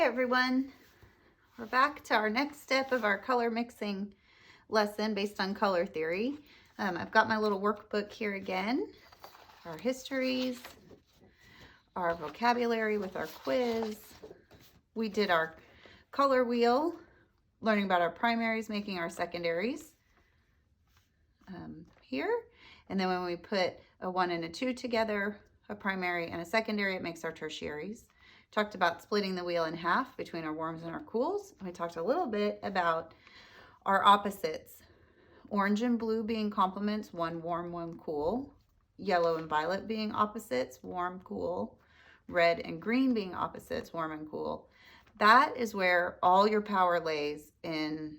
everyone, we're back to our next step of our color mixing lesson based on color theory. I've got my little workbook here again, our histories, our vocabulary with our quiz. We did our color wheel, learning about our primaries, making our secondaries here. And then when we put a 1 and a 2 together, a primary and a secondary, it makes our tertiaries. Talked about splitting the wheel in half between our warms and our cools. And we talked a little bit about our opposites. Orange and blue being complements, one warm, one cool. Yellow and violet being opposites, warm, cool. Red and green being opposites, warm and cool. That is where all your power lays in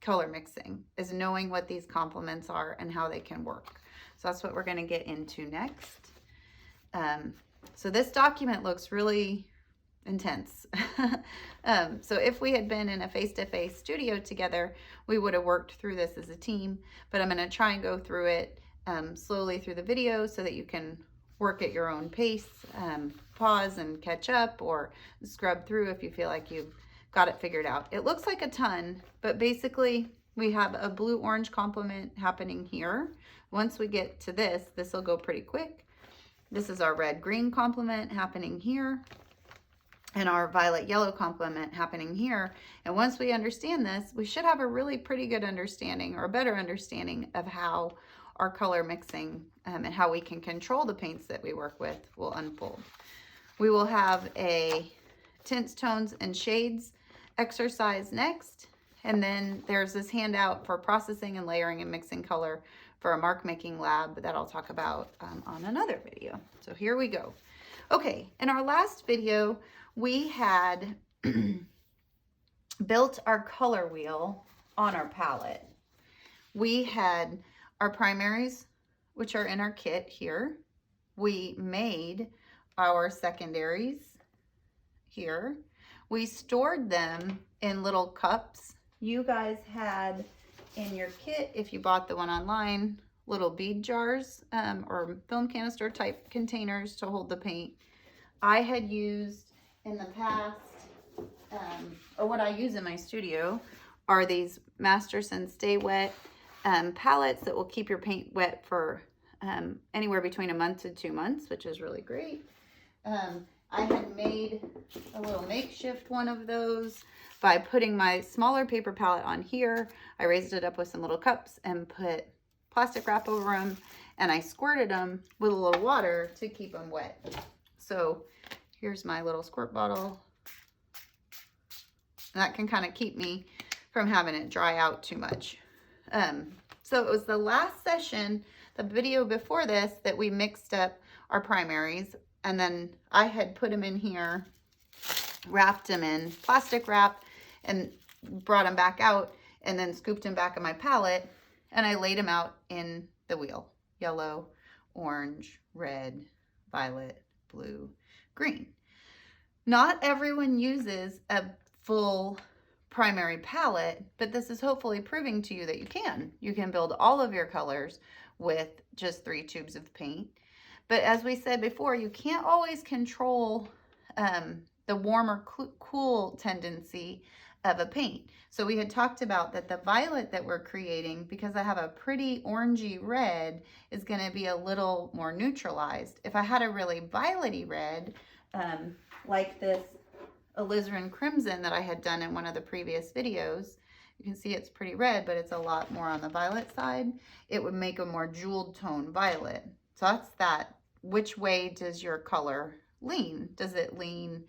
color mixing, is knowing what these complements are and how they can work. So that's what we're going to get into next. So this document looks really intense. So if we had been in a face-to-face studio together, we would have worked through this as a team, but I'm going to try and go through it slowly through the video so that you can work at your own pace, pause and catch up, or scrub through if you feel like you've got it figured out. It looks like a ton, but basically we have a blue-orange complement happening here. Once we get to this will go pretty quick. This is our red-green complement happening here, and our violet-yellow complement happening here. And once we understand this, we should have a really pretty good understanding, or a better understanding, of how our color mixing and how we can control the paints that we work with will unfold. We will have a tints, tones, and shades exercise next, and then there's this handout for processing and layering and mixing color for a mark making lab that I'll talk about on another video. So here we go. Okay, in our last video, we had built our color wheel on our palette. We had our primaries, which are in our kit here. We made our secondaries here. We stored them in little cups. You guys had in your kit, if you bought the one online, little bead jars or film canister type containers to hold the paint. I had used in the past, or what I use in my studio, are these Masterson Stay Wet palettes that will keep your paint wet for anywhere between a month to 2 months, which is really great. I had made a little makeshift one of those by putting my smaller paper palette on here. I raised it up with some little cups and put plastic wrap over them, and I squirted them with a little water to keep them wet. So here's my little squirt bottle. And that can kind of keep me from having it dry out too much. So it was the last session, the video before this, that we mixed up our primaries, and then I had put them in here, wrapped them in plastic wrap, and brought them back out, and then scooped them back in my palette, and I laid them out in the wheel. Yellow, orange, red, violet, blue, green. Not everyone uses a full primary palette, but this is hopefully proving to you that you can. You can build all of your colors with just 3 tubes of paint. But as we said before, you can't always control the warm or cool tendency of a paint. So we had talked about that the violet that we're creating, because I have a pretty orangey red, is going to be a little more neutralized. If I had a really violety red, like this alizarin crimson that I had done in one of the previous videos, you can see it's pretty red, but it's a lot more on the violet side. It would make a more jeweled tone violet. So that's that. Which way does your color lean? Does it lean,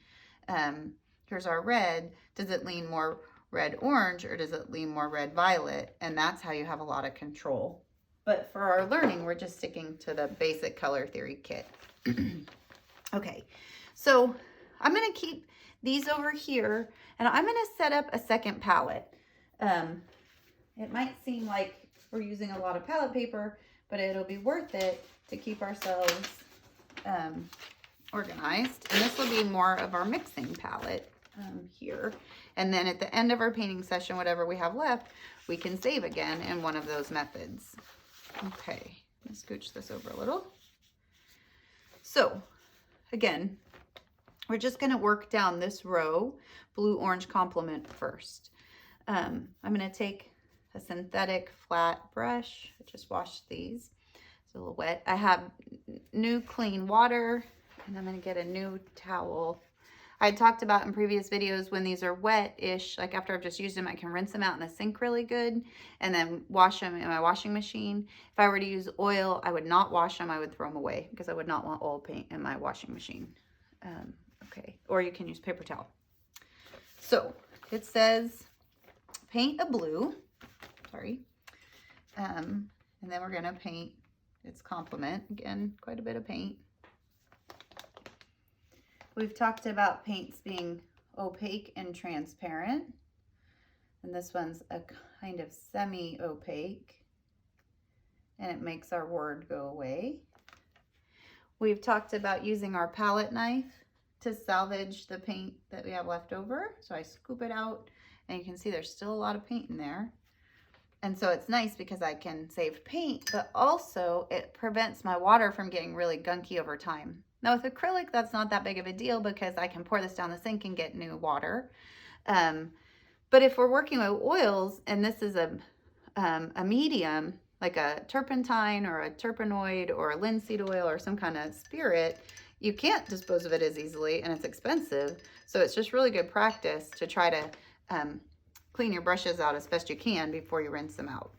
here's our red, does it lean more red-orange, or does it lean more red-violet? And that's how you have a lot of control. But for our learning, we're just sticking to the basic color theory kit. Okay, so I'm going to keep these over here, and I'm going to set up a second palette. It might seem like we're using a lot of palette paper, but it'll be worth it to keep ourselves organized. And this will be more of our mixing palette here. And then at the end of our painting session, whatever we have left, we can save again in one of those methods. Okay, let's scooch this over a little. So again, We're just going to work down this row, blue-orange complement first. I'm going to take a synthetic flat brush. I just washed these. It's a little wet. I have new clean water, and I'm going to get a new towel. I had talked about in previous videos when these are wet-ish, like after I've just used them, I can rinse them out in the sink really good and then wash them in my washing machine. If I were to use oil, I would not wash them. I would throw them away because I would not want oil paint in my washing machine. Okay, or you can use paper towel. So it says paint a blue, sorry, and then we're going to paint its complement. Again, quite a bit of paint. We've talked about paints being opaque and transparent, and this one's a kind of semi-opaque, and it makes our word go away. We've talked about using our palette knife to salvage the paint that we have left over. So I scoop it out, and you can see there's still a lot of paint in there. And so it's nice because I can save paint, but also it prevents my water from getting really gunky over time. Now with acrylic, that's not that big of a deal because I can pour this down the sink and get new water. But if we're working with oils, and this is a medium, like a turpentine or a terpenoid or a linseed oil or some kind of spirit, you can't dispose of it as easily, and it's expensive. So it's just really good practice to try to clean your brushes out as best you can before you rinse them out.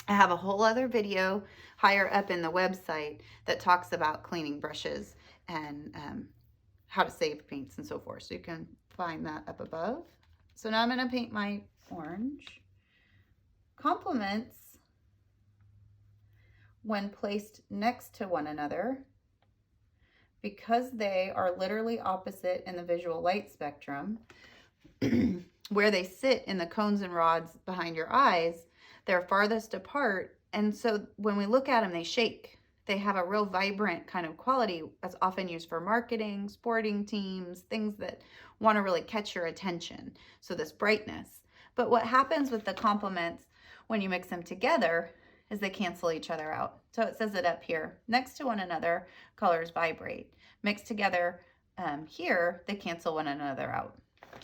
I have a whole other video higher up in the website that talks about cleaning brushes and how to save paints and so forth. So you can find that up above. So now I'm going to paint my orange. Complements, when placed next to one another, because they are literally opposite in the visual light spectrum, where they sit in the cones and rods behind your eyes, they're farthest apart. And so when we look at them, they shake. They have a real vibrant kind of quality that's often used for marketing, sporting teams, things that want to really catch your attention. So this brightness. But what happens with the complements when you mix them together is they cancel each other out. So it says it up here. Next to one another, colors vibrate. Mixed together here, they cancel one another out.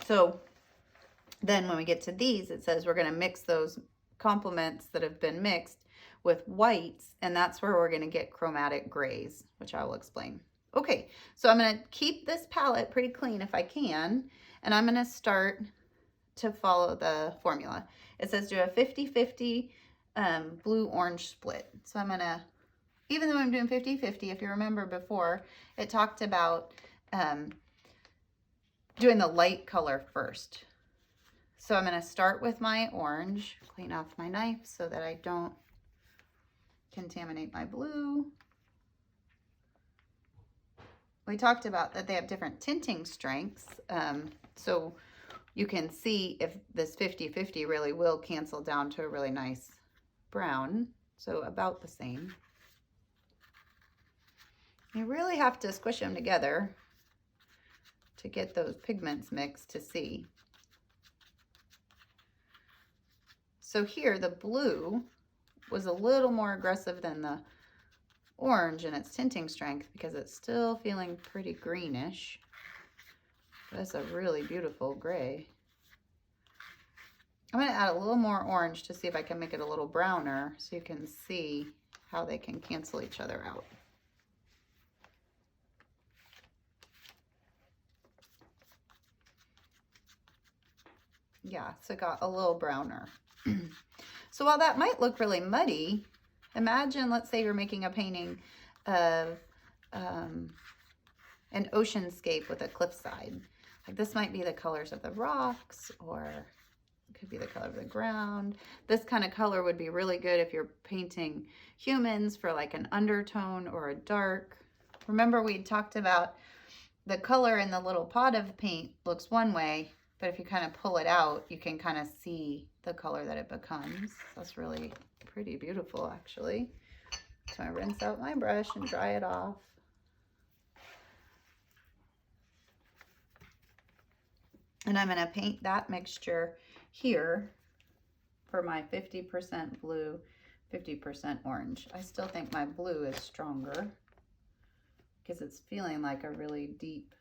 So then when we get to these, it says we're going to mix those complements that have been mixed with whites, and that's where we're going to get chromatic grays, which I will explain. Okay, so I'm going to keep this palette pretty clean if I can, and I'm going to start to follow the formula. It says do a 50-50 blue-orange split. So I'm going to, even though I'm doing 50-50, if you remember before, it talked about doing the light color first. So I'm going to start with my orange, clean off my knife so that I don't contaminate my blue. We talked about that they have different tinting strengths. So you can see if this 50-50 really will cancel down to a really nice brown. So about the same. You really have to squish them together to get those pigments mixed to see. So here the blue was a little more aggressive than the orange in its tinting strength because it's still feeling pretty greenish. That's a really beautiful gray. I'm going to add a little more orange to see if I can make it a little browner so you can see how they can cancel each other out. Yeah, so it got a little browner. So while that might look really muddy, imagine, let's say you're making a painting of an oceanscape with a cliffside. Like this might be the colors of the rocks, or it could be the color of the ground. This kind of color would be really good if you're painting humans for like an undertone or a dark. Remember we talked about the color in the little pot of paint looks one way, but if you kind of pull it out, you can kind of see the color that it becomes. That's really pretty beautiful, actually. So I rinse out my brush and dry it off. And I'm going to paint that mixture here for my 50% blue, 50% orange. I still think my blue is stronger because it's feeling like a really deep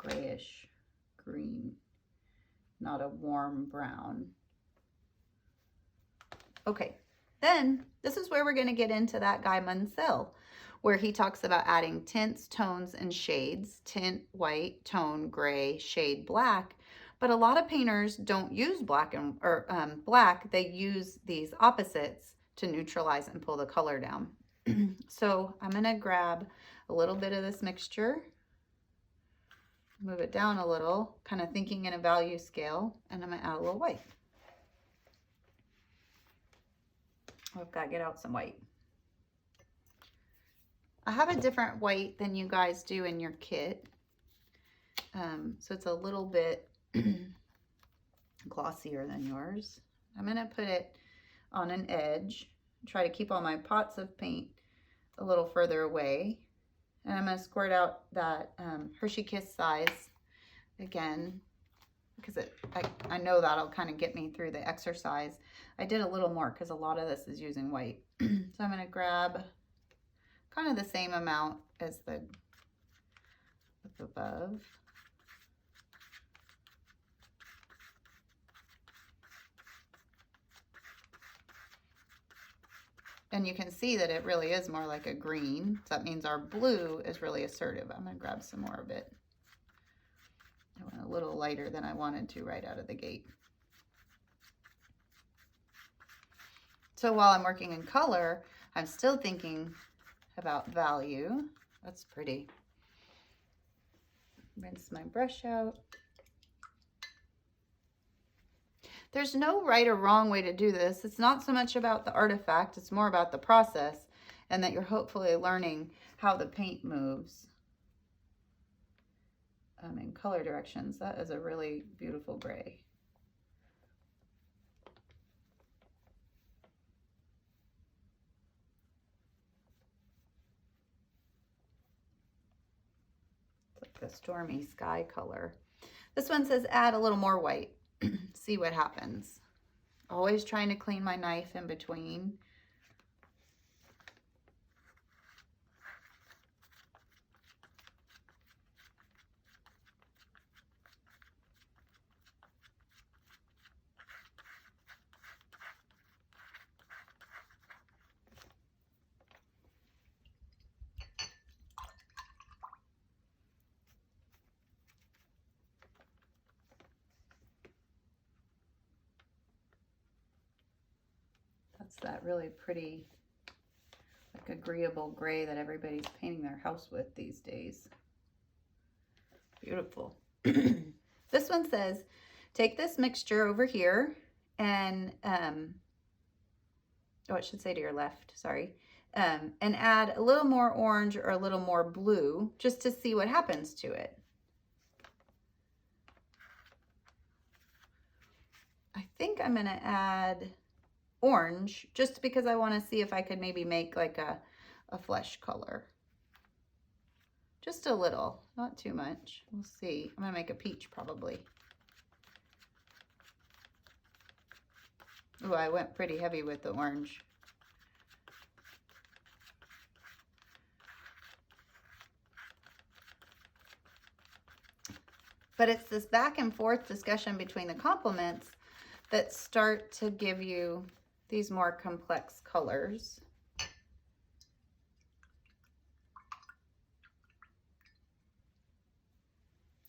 grayish green, not a warm brown. Okay, then this is where we're going to get into that guy Munsell, where he talks about adding tints, tones, and shades. Tint white, tone gray, shade black. But a lot of painters don't use black black. They use these opposites to neutralize and pull the color down. So I'm going to grab a little bit of this mixture, move it down a little, kind of thinking in a value scale, and I'm going to add a little white. I've got to get out some white. I have a different white than you guys do in your kit. So it's a little bit glossier than yours. I'm going to put it on an edge, try to keep all my pots of paint a little further away. And I'm going to squirt out that Hershey Kiss size again, because I know that'll kind of get me through the exercise. I did a little more because a lot of this is using white. So I'm going to grab kind of the same amount as the up above. And you can see that it really is more like a green. So that means our blue is really assertive. I'm going to grab some more of it. I went a little lighter than I wanted to right out of the gate. So while I'm working in color, I'm still thinking about value. That's pretty. Rinse my brush out. There's no right or wrong way to do this. It's not so much about the artifact, it's more about the process, and that you're hopefully learning how the paint moves in color directions. That is a really beautiful gray. It's like the stormy sky color. This one says add a little more white. See what happens. Always trying to clean my knife in between. That really pretty, like agreeable gray that everybody's painting their house with these days. Beautiful. This one says, take this mixture over here and, oh, it should say to your left, sorry, and add a little more orange or a little more blue just to see what happens to it. I think I'm going to add orange just because I want to see if I could maybe make like a flesh color. Just a little, not too much. We'll see. I'm going to make a peach probably. Oh, I went pretty heavy with the orange. But it's this back and forth discussion between the complements that start to give you these more complex colors.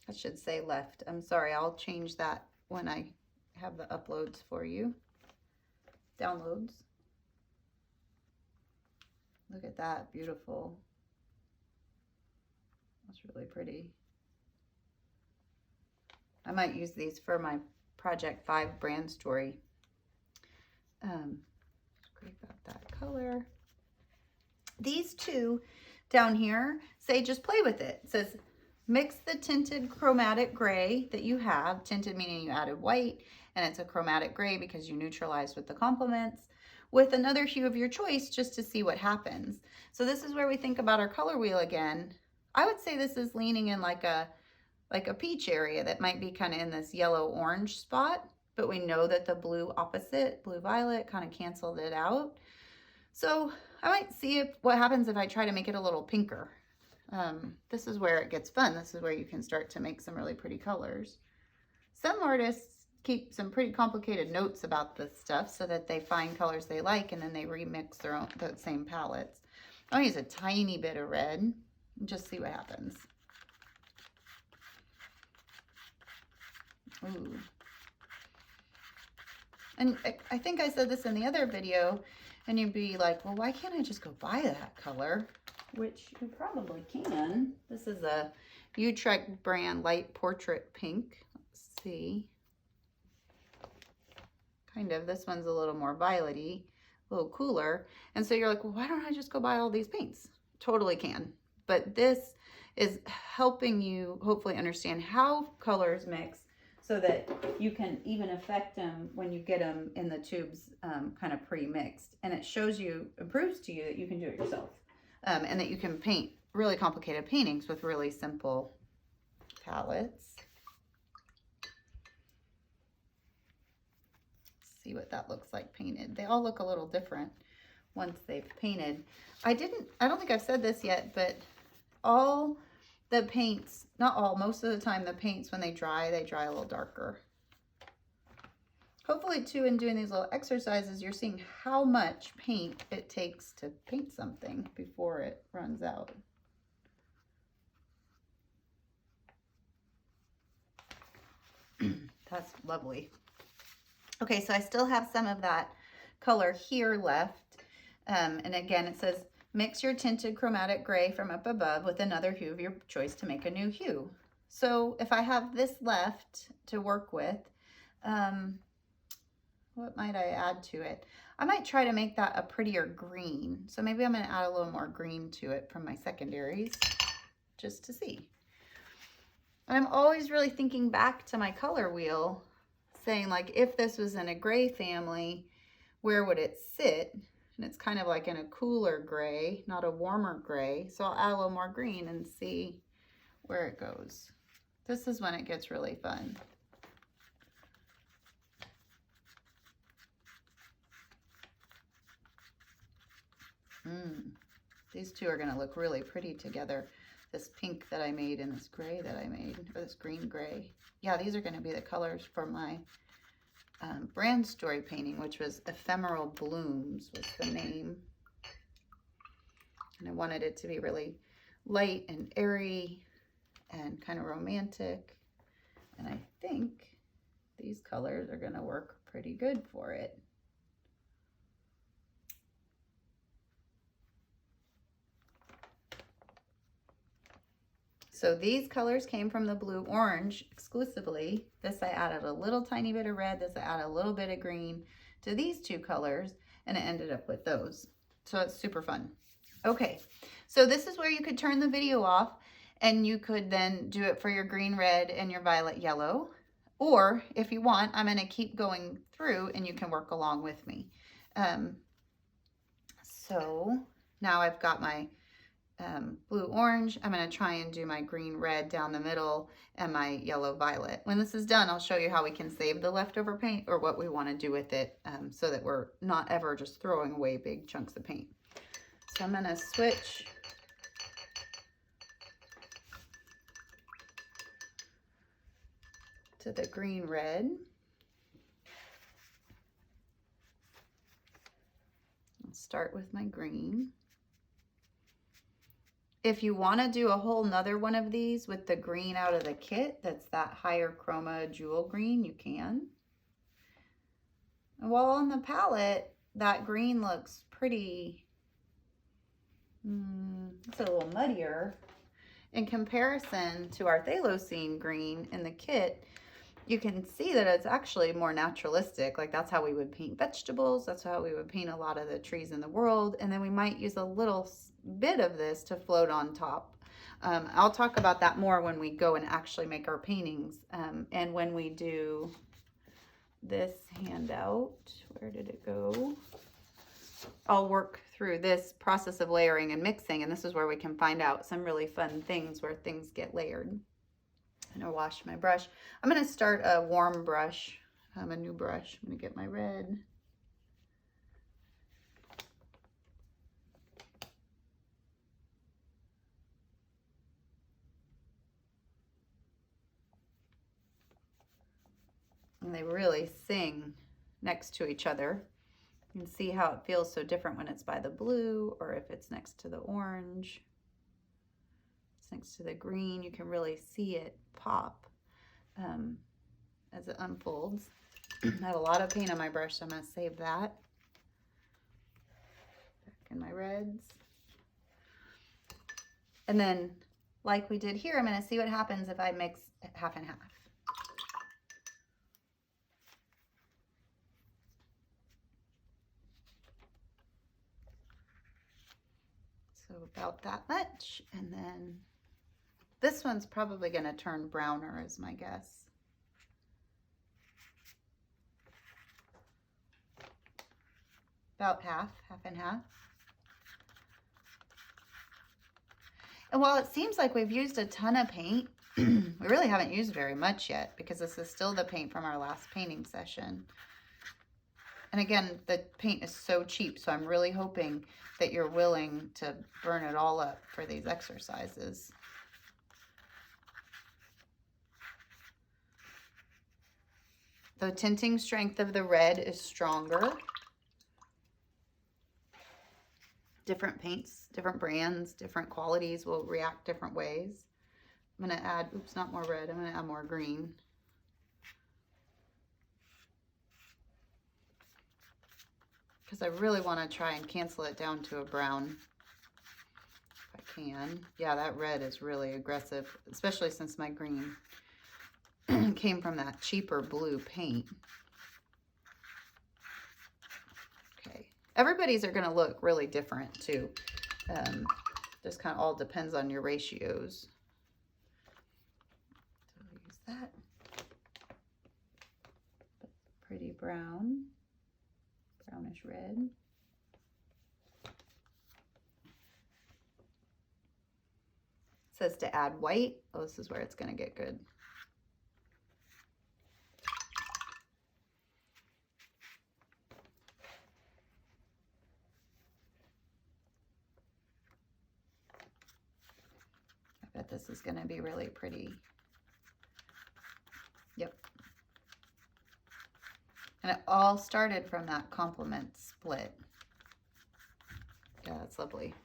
I should say left. I'm sorry, I'll change that when I have the uploads for you. Downloads. Look at that, beautiful. That's really pretty. I might use these for my Project 5 brand story. Scrape out that color. These two down here say just play with it. It says mix the tinted chromatic gray that you have, tinted meaning you added white, and it's a chromatic gray because you neutralized with the complements, with another hue of your choice just to see what happens. So this is where we think about our color wheel again. I would say this is leaning in like a peach area that might be kind of in this yellow orange spot, but we know that the blue opposite, blue violet, kind of canceled it out. So I might see what happens if I try to make it a little pinker. this is where it gets fun. This is where you can start to make some really pretty colors. Some artists keep some pretty complicated notes about this stuff so that they find colors they like and then they remix their own, the same palettes. I'll use a tiny bit of red and just see what happens. Ooh. And I think I said this in the other video, and you'd be like, well, why can't I just go buy that color? Which you probably can. This is a Utrecht brand light portrait pink. Let's see. Kind of, this one's a little more violet-y, a little cooler. And so you're like, well, why don't I just go buy all these paints? Totally can. But this is helping you hopefully understand how colors mix so that you can even affect them when you get them in the tubes kind of pre-mixed. And it shows you, it proves to you that you can do it yourself. And that you can paint really complicated paintings with really simple palettes. See what that looks like painted. They all look a little different once they've painted. I don't think I've said this yet, but all the paints, not all, most of the time the paints when they dry a little darker. Hopefully too, in doing these little exercises, you're seeing how much paint it takes to paint something before it runs out. That's lovely. Okay, so I still have some of that color here left. And again, it says, mix your tinted chromatic gray from up above with another hue of your choice to make a new hue. So if I have this left to work with, what might I add to it? I might try to make that a prettier green. So maybe I'm going to add a little more green to it from my secondaries just to see. And I'm always really thinking back to my color wheel, saying like, if this was in a gray family, where would it sit? And it's kind of like in a cooler gray, not a warmer gray. So I'll add a little more green and see where it goes. This is when it gets really fun. These two are going to look really pretty together. This pink that I made and this gray that I made, or this green gray. Yeah, these are going to be the colors for my brand story painting, which was Ephemeral Blooms was the name. And I wanted it to be really light and airy and kind of romantic. And I think these colors are going to work pretty good for it. So these colors came from the blue orange exclusively. This I added a little tiny bit of red. This I added a little bit of green to these two colors, and it ended up with those. So it's super fun. Okay, so this is where you could turn the video off and you could then do it for your green, red, and your violet, yellow. Or if you want, I'm gonna keep going through and you can work along with me. So now I've got my blue orange. I'm going to try and do my green red down the middle and my yellow violet. When this is done, I'll show you how we can save the leftover paint or what we want to do with it so that we're not ever just throwing away big chunks of paint. So I'm going to switch to the green red. I'll start with my green. If you want to do a whole nother one of these with the green out of the kit, that's that higher chroma jewel green, you can. And while on the palette, that green looks pretty, it's a little muddier. In comparison to our Thalocene green in the kit, you can see that it's actually more naturalistic. Like that's how we would paint vegetables. That's how we would paint a lot of the trees in the world. And then we might use a little bit of this to float on top. I'll talk about that more when we go and actually make our paintings. And when we do this handout, where did it go? I'll work through this process of layering and mixing. And this is where we can find out some really fun things where things get layered. I'm gonna wash my brush. I'm gonna start a warm brush, a new brush. I'm gonna get my red. And they really sing next to each other. You can see how it feels so different when it's by the blue or if it's next to the orange. It's next to the green. You can really see it pop as it unfolds. I have a lot of paint on my brush, so I'm going to save that. Back in my reds. And then, like we did here, I'm going to see what happens if I mix half and half. So about that much, and then this one's probably going to turn browner is my guess. About half and half. And while it seems like we've used a ton of paint, we really haven't used very much yet because this is still the paint from our last painting session. And again, the paint is so cheap, so I'm really hoping that you're willing to burn it all up for these exercises. The tinting strength of the red is stronger. Different paints, different brands, different qualities will react different ways. I'm going to add, oops, not more red, I'm going to add more green. Because I really want to try and cancel it down to a brown if I can. Yeah, that red is really aggressive, especially since my green came from that cheaper blue paint. Okay, everybody's are going to look really different too. Just kind of all depends on your ratios. So I'll use that. Pretty brown. Brownish red. It says to add white. Oh, this is where it's going to get good. I bet this is going to be really pretty. Yep. And it all started from that complement split. Yeah, that's lovely.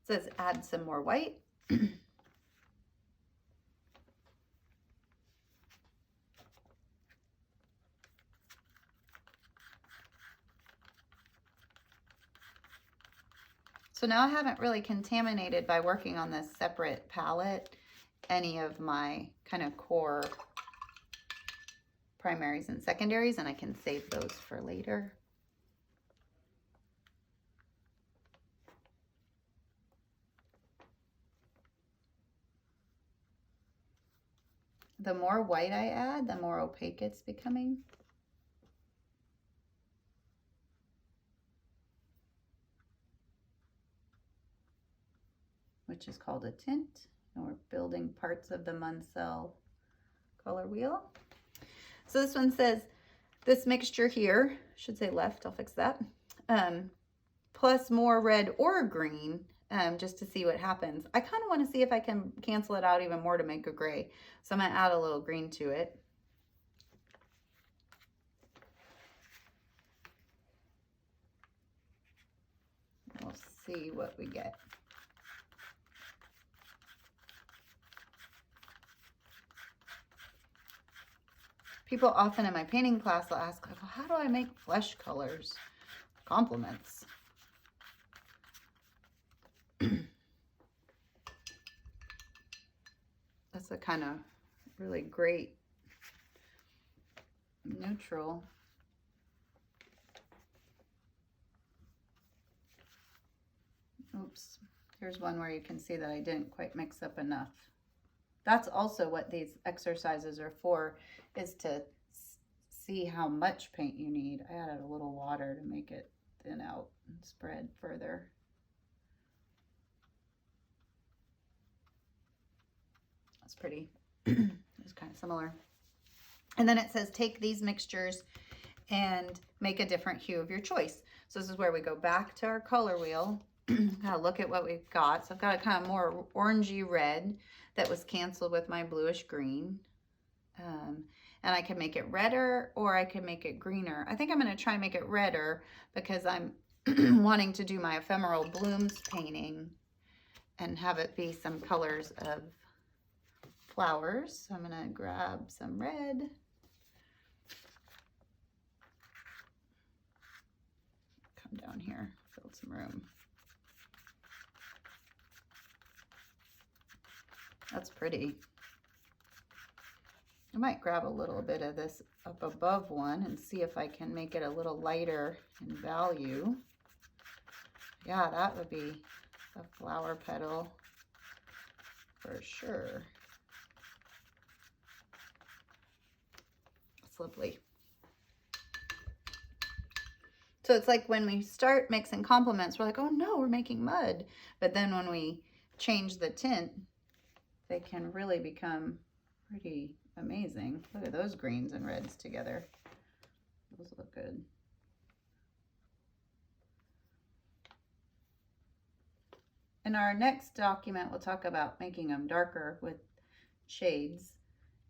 It says add some more white. So now I haven't really contaminated by working on this separate palette any of my kind of core primaries and secondaries, and I can save those for later. The more white I add, the more opaque it's becoming. Which is called a tint. And we're building parts of the Munsell color wheel. So this one says, this mixture here, should say left, I'll fix that, plus more red or green, just to see what happens. I kind of want to see if I can cancel it out even more to make a gray. So I'm going to add a little green to it. We'll see what we get. People often in my painting class will ask, like, well, how do I make flesh colors? Compliments. That's a kind of really great neutral. Oops, here's one where you can see that I didn't quite mix up enough. That's also what these exercises are for, is to see how much paint you need. I added a little water to make it thin out and spread further. That's pretty. It's kind of similar. And then it says take these mixtures and make a different hue of your choice. So this is where we go back to our color wheel. Gotta look at what we've got. So I've got a kind of more orangey red that was canceled with my bluish green. And I can make it redder or I can make it greener. I think I'm going to try and make it redder because I'm wanting to do my ephemeral blooms painting and have it be some colors of flowers. So I'm going to grab some red. Come down here, fill some room. That's pretty. I might grab a little bit of this up above one and see if I can make it a little lighter in value. Yeah, that would be a flower petal for sure. It's lovely. So it's like when we start mixing complements, we're like, oh no, we're making mud. But then when we change the tint, they can really become pretty amazing. Look at those greens and reds together. Those look good. In our next document, we'll talk about making them darker with shades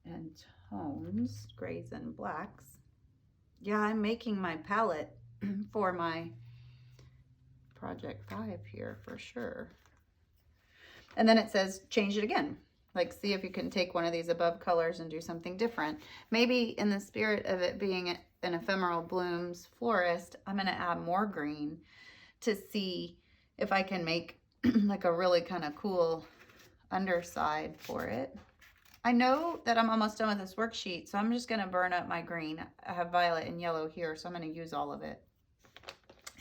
and tones, grays and blacks. Yeah, I'm making my palette for my project 5 here for sure. And then it says change it again. Like, see if you can take one of these above colors and do something different. Maybe in the spirit of it being an ephemeral blooms florist, I'm going to add more green to see if I can make like a really kind of cool underside for it. I know that I'm almost done with this worksheet, so I'm just going to burn up my green. I have violet and yellow here, so I'm going to use all of it.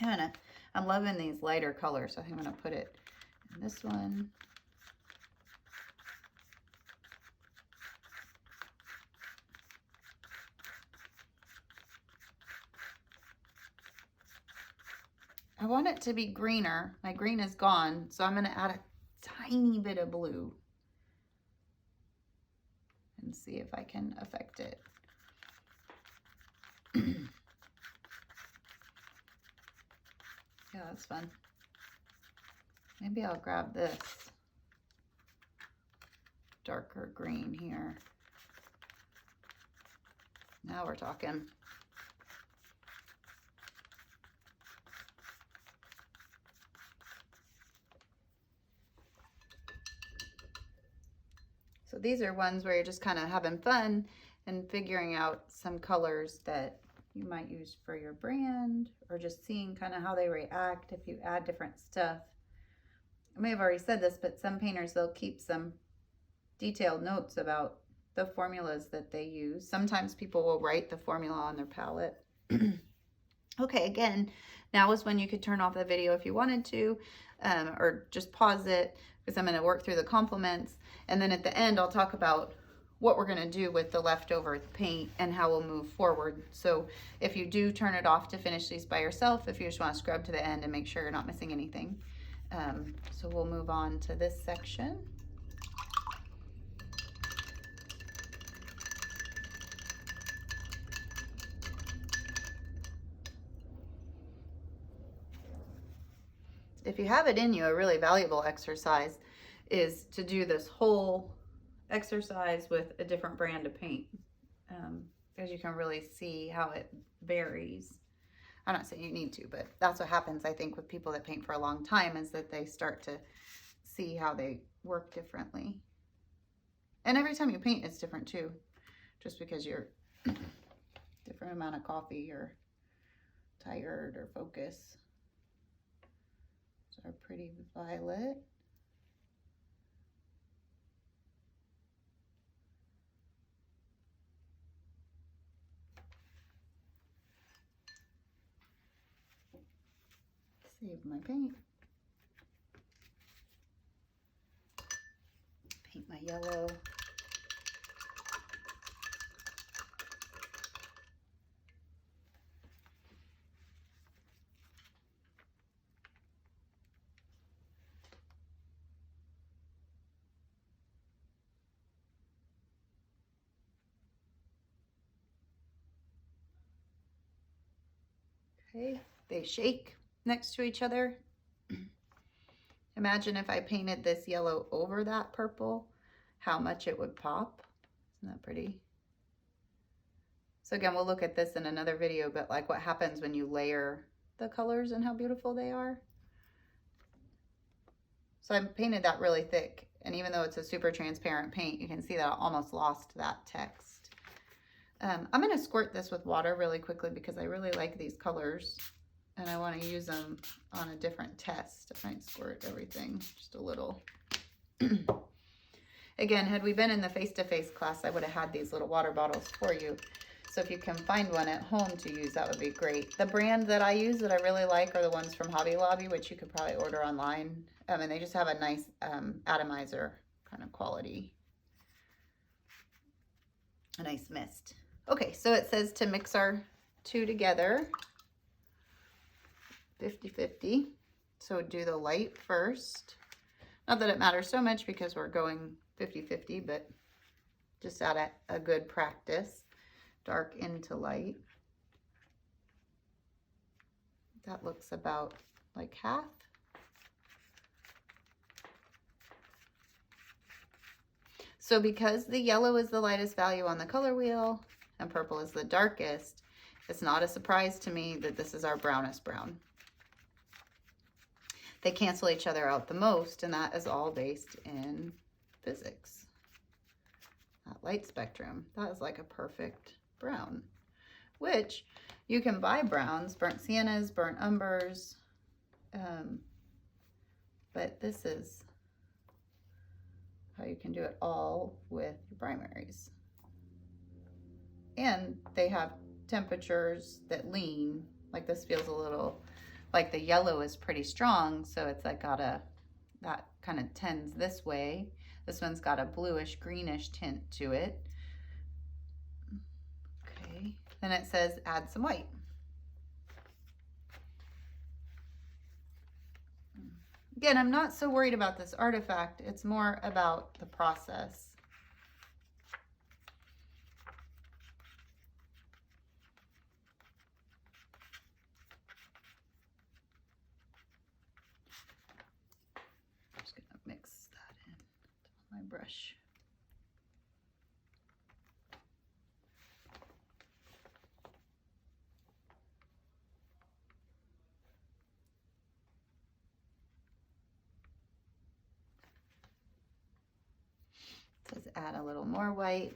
I'm loving these lighter colors, so I think I'm going to put it in this one. I want it to be greener. My green is gone, so I'm going to add a tiny bit of blue and see if I can affect it. Yeah, that's fun. Maybe I'll grab this darker green here. Now we're talking. So these are ones where you're just kind of having fun and figuring out some colors that you might use for your brand, or just seeing kind of how they react if you add different stuff. I may have already said this, but some painters, they'll keep some detailed notes about the formulas that they use. Sometimes people will write the formula on their palette. Okay, again, now is when you could turn off the video if you wanted to, or just pause it, because I'm going to work through the complements. And then at the end, I'll talk about what we're going to do with the leftover paint and how we'll move forward. So if you do turn it off to finish these by yourself, if you just want to scrub to the end and make sure you're not missing anything. So we'll move on to this section. If you have it in you, a really valuable exercise is to do this whole exercise with a different brand of paint, because you can really see how it varies. I'm not saying you need to, but that's what happens, I think, with people that paint for a long time, is that they start to see how they work differently. And every time you paint, it's different too, just because you're different amount of coffee or tired or focus. So our pretty violet. Save my paint. Paint my yellow. Okay, they shake next to each other. Imagine if I painted this yellow over that purple, how much it would pop. Isn't that pretty? So again, we'll look at this in another video, but like what happens when you layer the colors and how beautiful they are. So I painted that really thick, and even though it's a super transparent paint, you can see that I almost lost that text. I'm going to squirt this with water really quickly because I really like these colors and I want to use them on a different test. I might squirt everything just a little. Again, had we been in the face-to-face class, I would have had these little water bottles for you. So if you can find one at home to use, that would be great. The brand that I use that I really like are the ones from Hobby Lobby, which you could probably order online. And they just have a nice atomizer kind of quality. A nice mist. Okay, so it says to mix our two together, 50-50. So do the light first. Not that it matters so much because we're going 50-50, but just at a good practice. Dark into light. That looks about like half. So because the yellow is the lightest value on the color wheel and purple is the darkest, it's not a surprise to me that this is our brownest brown. They cancel each other out the most, and that is all based in physics. That light spectrum, that is like a perfect brown, which you can buy browns, burnt siennas, burnt umbers, but this is how you can do it all with your primaries. And they have temperatures that lean, like this feels a little, like the yellow is pretty strong, so it's like got a, that kind of tends this way. This one's got a bluish greenish tint to it. Okay, then it says add some white. Again, I'm not so worried about this artifact. It's more about the process. I'm just gonna mix that in with my brush. It says add a little more white.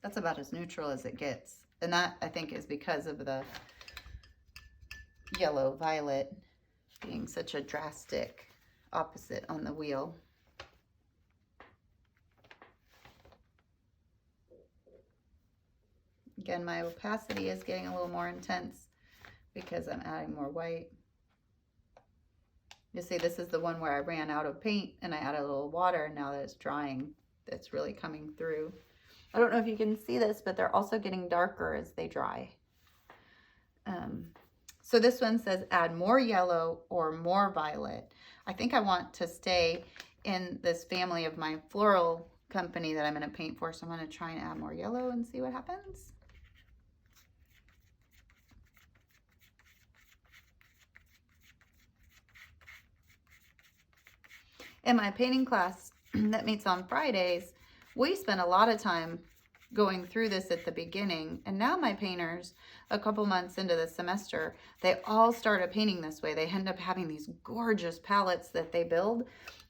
That's about as neutral as it gets. And that, I think, is because of the yellow violet being such a drastic opposite on the wheel. Again, my opacity is getting a little more intense because I'm adding more white. You see, this is the one where I ran out of paint and I added a little water, and now that it's drying, it's really coming through. I don't know if you can see this, but they're also getting darker as they dry. So this one says add more yellow or more violet. I think I want to stay in this family of my floral company that I'm going to paint for, so I'm going to try and add more yellow and see what happens. In my painting class that meets on Fridays, we spend a lot of time going through this at the beginning, and now my painters, a couple months into the semester, they all started painting this way. They end up having these gorgeous palettes that they build,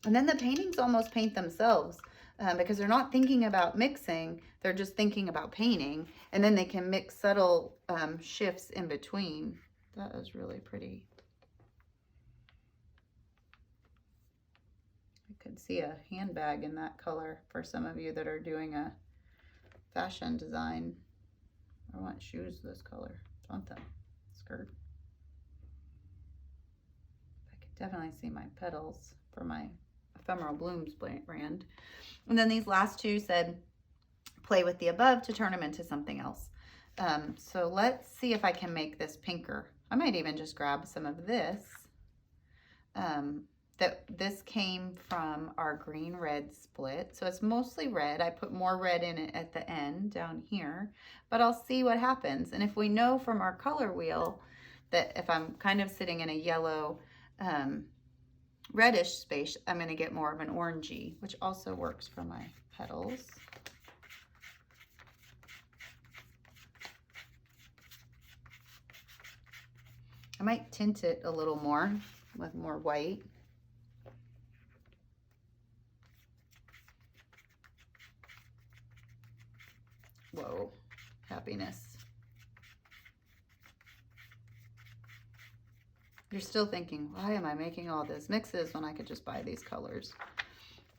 and then the paintings almost paint themselves because they're not thinking about mixing, they're just thinking about painting, and then they can mix subtle shifts in between. That is really pretty. I could see a handbag in that color for some of you that are doing a fashion design. I want shoes this color. I want them. Skirt. I could definitely see my petals for my Ephemeral Blooms brand. And then these last two said play with the above to turn them into something else. So let's see if I can make this pinker. I might even just grab some of this that this came from our green-red split. So it's mostly red. I put more red in it at the end down here, but I'll see what happens. And if we know from our color wheel that if I'm kind of sitting in a yellow, reddish space, I'm going to get more of an orangey, which also works for my petals. I might tint it a little more with more white. Whoa, happiness. You're still thinking, why am I making all these mixes when I could just buy these colors?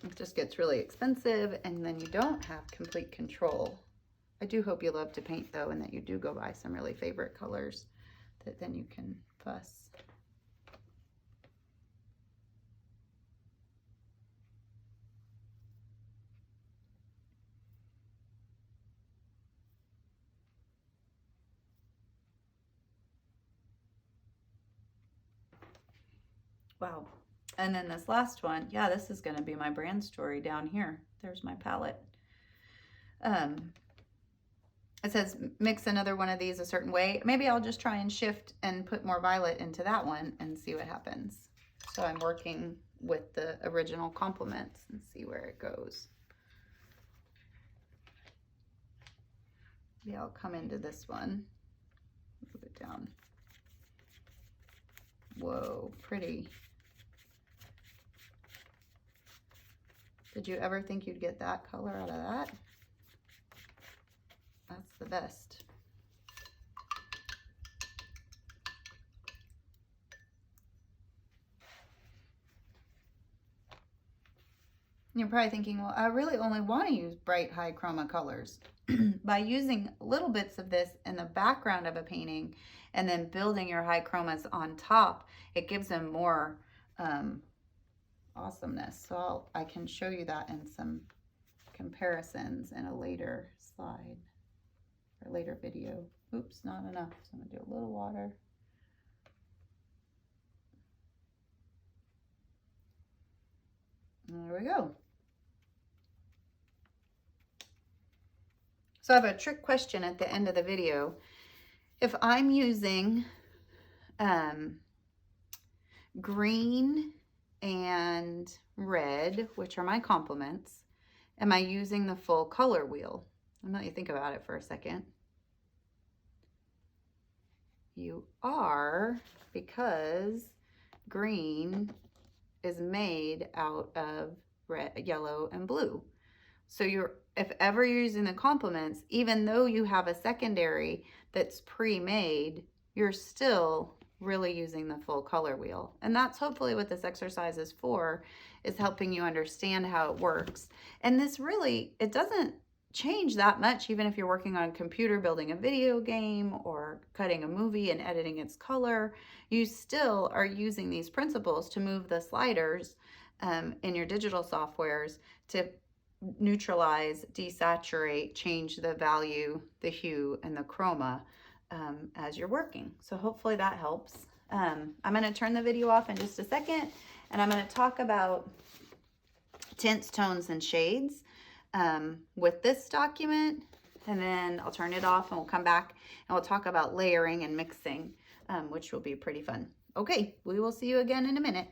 It just gets really expensive, and then you don't have complete control. I do hope you love to paint though, and that you do go buy some really favorite colors that then you can fuss. Wow. And then this last one, yeah, this is going to be my brand story down here. There's my palette. It says mix another one of these a certain way. Maybe I'll just try and shift and put more violet into that one and see what happens. So I'm working with the original complements and see where it goes. Maybe I'll come into this one, move it down. Whoa, pretty. Did you ever think you'd get that color out of that? That's the best. You're probably thinking, well, I really only want to use bright high chroma colors. By using little bits of this in the background of a painting and then building your high chromas on top, it gives them more awesomeness. So I can show you that in some comparisons in a later slide or later video. Oops, not enough. So I'm gonna do a little water. And there we go. So I have a trick question at the end of the video. If I'm using green and red, which are my complements, am I using the full color wheel? I'm gonna let you think about it for a second. You are, because green is made out of red, yellow, and blue. So if ever you're using the complements, even though you have a secondary that's pre-made, you're still really using the full color wheel. And that's hopefully what this exercise is for, is helping you understand how it works. And this really, it doesn't change that much, even if you're working on a computer building a video game or cutting a movie and editing its color. You still are using these principles to move the sliders in your digital softwares to neutralize, desaturate, change the value, the hue, and the chroma as you're working. So hopefully that helps. I'm going to turn the video off in just a second, and I'm going to talk about tints, tones, and shades with this document, and then I'll turn it off and we'll come back and we'll talk about layering and mixing, which will be pretty fun. Okay, we will see you again in a minute.